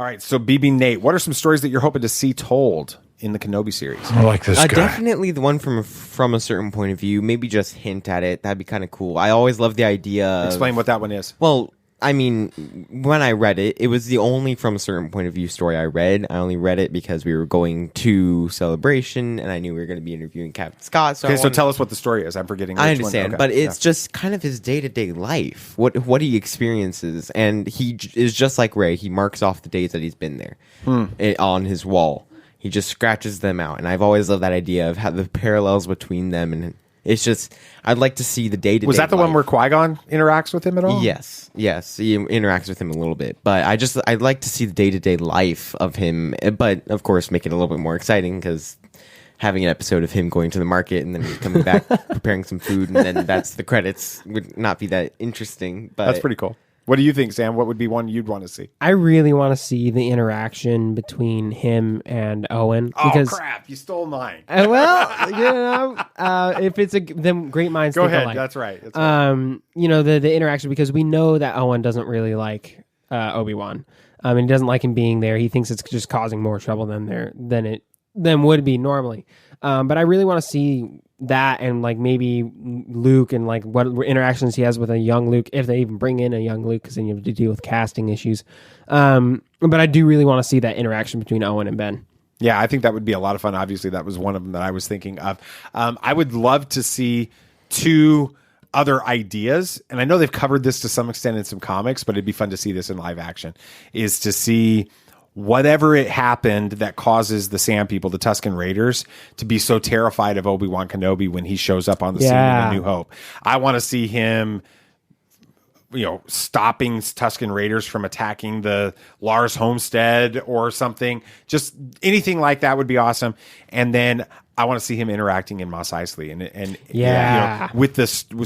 All right, so BB Nate, what are some stories that you're hoping to see told in the Kenobi series? I like this guy. Definitely the one from a certain point of view. Maybe just hint at it. That'd be kind of cool. I always love the idea. Explain what that one is. Well, I mean, when I read it, it was the only from a certain point of view story I read. I only read it because we were going to Celebration, and I knew we were going to be interviewing Captain Scott. So tell us what the story is. I'm forgetting. I understand, but it's just kind of his day-to-day life, what he experiences, and he is just like Rey. He marks off the days that he's been there on his wall. He just scratches them out, and I've always loved that idea of how the parallels between them, and it's just I'd like to see the day-to-day. Was that the one where Qui-Gon interacts with him at all? Yes, he interacts with him a little bit, but I'd like to see the day-to-day life of him, but of course make it a little bit more exciting because having an episode of him going to the market and then coming back preparing some food and then that's the credits would not be that interesting. But that's pretty cool. What do you think, Sam? What would be one you'd want to see? I really want to see the interaction between him and Owen. Oh, crap. You stole mine. If it's them great minds Go think ahead. alike. That's right. The interaction, because we know that Owen doesn't really like Obi-Wan. And he doesn't like him being there. He thinks it's just causing more trouble than would be normally. But I really want to see that and like maybe Luke and like what interactions he has with a young Luke, if they even bring in a young Luke, because then you have to deal with casting issues. But I do really want to see that interaction between Owen and Ben. Yeah, I think that would be a lot of fun. Obviously, that was one of them that I was thinking of. I would love to see two other ideas, and I know they've covered this to some extent in some comics, but it'd be fun to see this in live action, is to see whatever it happened that causes the Sand People, the Tusken Raiders, to be so terrified of Obi Wan Kenobi when he shows up on the scene in A New Hope. I want to see him, stopping Tusken Raiders from attacking the Lars homestead or something. Just anything like that would be awesome. And then I want to see him interacting in Mos Eisley and with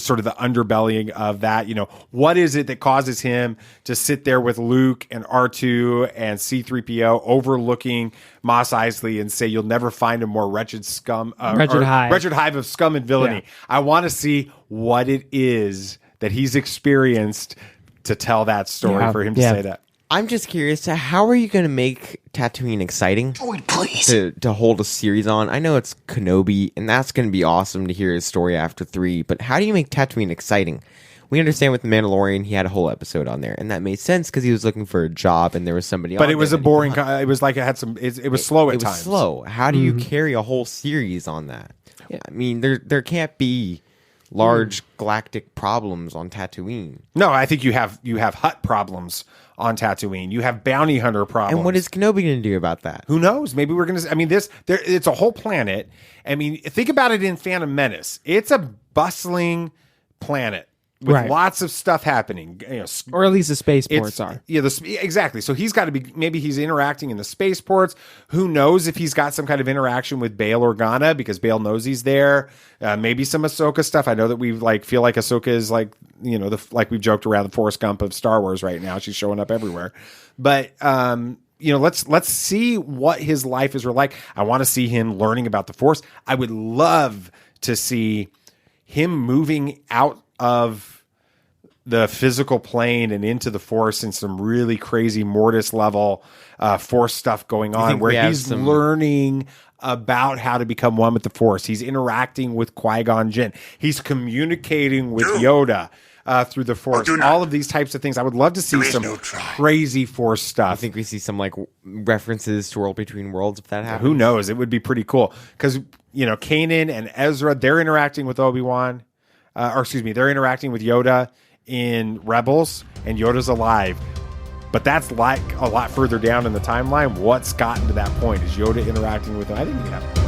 sort of the underbelly of that. What is it that causes him to sit there with Luke and R2 and C-3PO overlooking Mos Eisley and say, "You'll never find a more wretched hive of scum and villainy." Yeah. I want to see what it is that he's experienced to tell that story for him to say that. I'm just curious, how are you going to make Tatooine exciting to hold a series on? I know it's Kenobi, and that's going to be awesome to hear his story after 3, but how do you make Tatooine exciting? We understand with The Mandalorian, he had a whole episode on there, and that made sense because he was looking for a job, and there was somebody But it was a boring, it was like it had some, it was slow at times. It was slow. How do you carry a whole series on that? Yeah. I mean, there can't be large galactic problems on Tatooine. No, I think you have Hutt problems on Tatooine. You have bounty hunter problems. And what is Kenobi going to do about that? Who knows? Maybe we're going to... I mean, it's a whole planet. I mean, think about it in Phantom Menace. It's a bustling planet with lots of stuff happening. Or at least the spaceports are. Yeah, exactly. So he's got to be... Maybe he's interacting in the spaceports. Who knows if he's got some kind of interaction with Bail Organa, because Bail knows he's there. Maybe some Ahsoka stuff. I know that we feel like Ahsoka is like, like we've joked around the Forrest Gump of Star Wars right now. She's showing up everywhere. But let's see what his life is like. I want to see him learning about the Force. I would love to see him moving out of the physical plane and into the Force in some really crazy Mortis level Force stuff going on, where he's learning about how to become one with the Force. He's interacting with Qui-Gon Jinn. He's communicating with Yoda through the Force. All of these types of things. I would love to see some crazy Force stuff. I think we see some like references to World Between Worlds if that happens. Who knows? It would be pretty cool because Kanan and Ezra, they're interacting with Obi-Wan, they're interacting with Yoda in Rebels, and Yoda's alive. But that's like a lot further down in the timeline. What's gotten to that point? Is Yoda interacting with him? I think you have